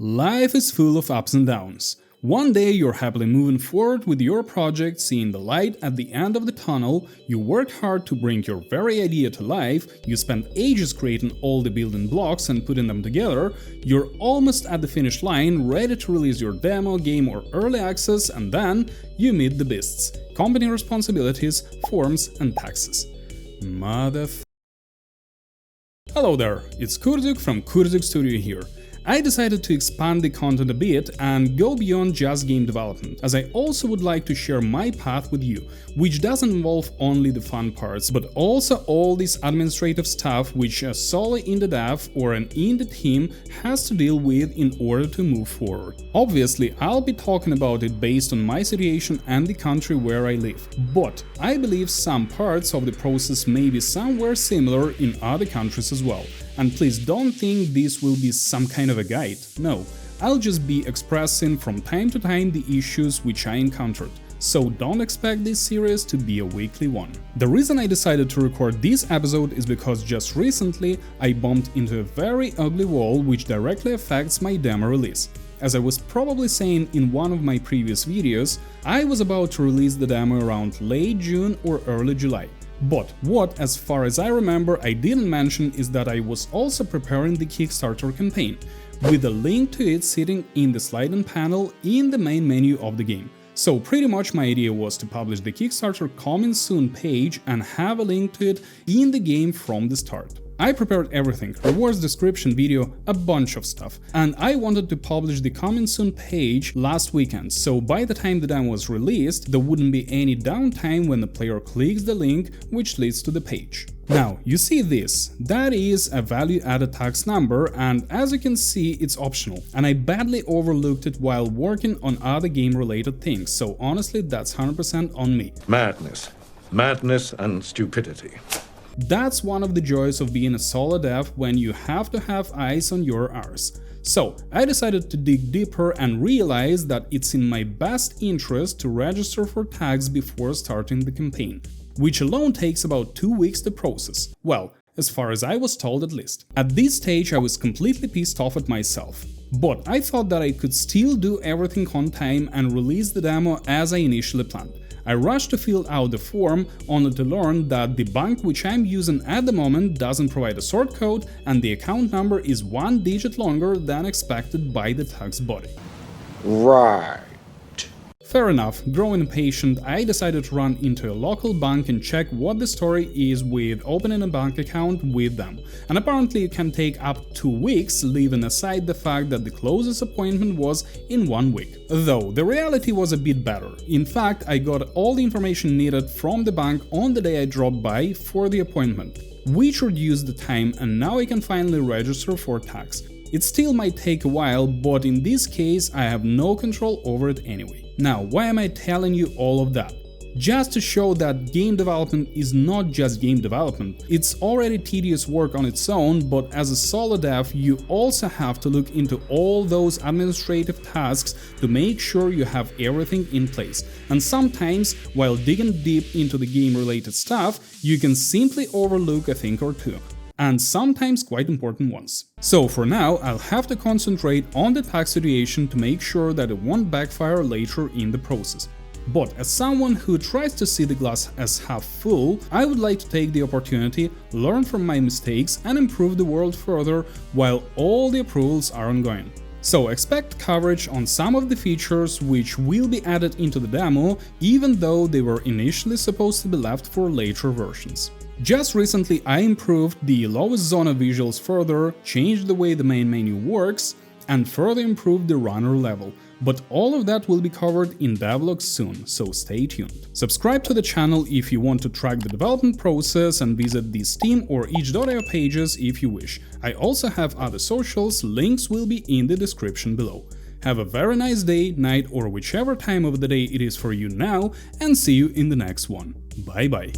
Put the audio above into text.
Life is full of ups and downs. One day you're happily moving forward with your project, seeing the light at the end of the tunnel, you worked hard to bring your very idea to life, you spent ages creating all the building blocks and putting them together, you're almost at the finish line, ready to release your demo, game or early access, and then you meet the beasts: company responsibilities, forms and taxes. Hello there, it's KyPDuk from KyPDuk Studio here. I decided to expand the content a bit and go beyond just game development, as I also would like to share my path with you, which doesn't involve only the fun parts, but also all this administrative stuff which a solo indie dev or an indie team has to deal with in order to move forward. Obviously, I'll be talking about it based on my situation and the country where I live, but I believe some parts of the process may be somewhere similar in other countries as well. And please don't think this will be some kind of a guide, no, I'll just be expressing from time to time the issues which I encountered, so don't expect this series to be a weekly one. The reason I decided to record this episode is because just recently I bumped into a very ugly wall which directly affects my demo release. As I was probably saying in one of my previous videos, I was about to release the demo around late June or early July. But what, as far as I remember, I didn't mention is that I was also preparing the Kickstarter campaign, with a link to it sitting in the sliding panel in the main menu of the game. So pretty much my idea was to publish the Kickstarter Coming Soon page and have a link to it in the game from the start. I prepared everything, rewards, description, video, a bunch of stuff, and I wanted to publish the Coming Soon page last weekend, so by the time the demo was released, there wouldn't be any downtime when the player clicks the link which leads to the page. Now, you see this, that is a value-added tax number, and as you can see, it's optional, and I badly overlooked it while working on other game-related things, so honestly, that's 100% on me. Madness and stupidity. That's one of the joys of being a solo dev when you have to have eyes on your arse. So, I decided to dig deeper and realize that it's in my best interest to register for tax before starting the campaign, which alone takes about 2 weeks to process. Well, as far as I was told at least. At this stage I was completely pissed off at myself. But I thought that I could still do everything on time and release the demo as I initially planned. I rushed to fill out the form, only to learn that the bank which I'm using at the moment doesn't provide a sort code and the account number is 1 digit longer than expected by the tax body. Right. Fair enough, growing impatient, I decided to run into a local bank and check what the story is with opening a bank account with them. And apparently it can take up 2 weeks, leaving aside the fact that the closest appointment was in 1 week. Though the reality was a bit better. In fact, I got all the information needed from the bank on the day I dropped by for the appointment, which reduced the time, and now I can finally register for tax. It still might take a while, but in this case I have no control over it anyway. Now, why am I telling you all of that? Just to show that game development is not just game development. It's already tedious work on its own, but as a solo dev you also have to look into all those administrative tasks to make sure you have everything in place. And sometimes, while digging deep into the game-related stuff, you can simply overlook a thing or two. And sometimes quite important ones. So for now, I'll have to concentrate on the tax situation to make sure that it won't backfire later in the process. But as someone who tries to see the glass as half full, I would like to take the opportunity, learn from my mistakes and improve the world further while all the approvals are ongoing. So expect coverage on some of the features which will be added into the demo, even though they were initially supposed to be left for later versions. Just recently I improved the lowest zone of visuals further, changed the way the main menu works, and further improved the runner level. But all of that will be covered in Devlog soon, so stay tuned. Subscribe to the channel if you want to track the development process and visit the Steam or itch.io pages if you wish. I also have other socials, links will be in the description below. Have a very nice day, night or whichever time of the day it is for you now, and see you in the next one. Bye bye.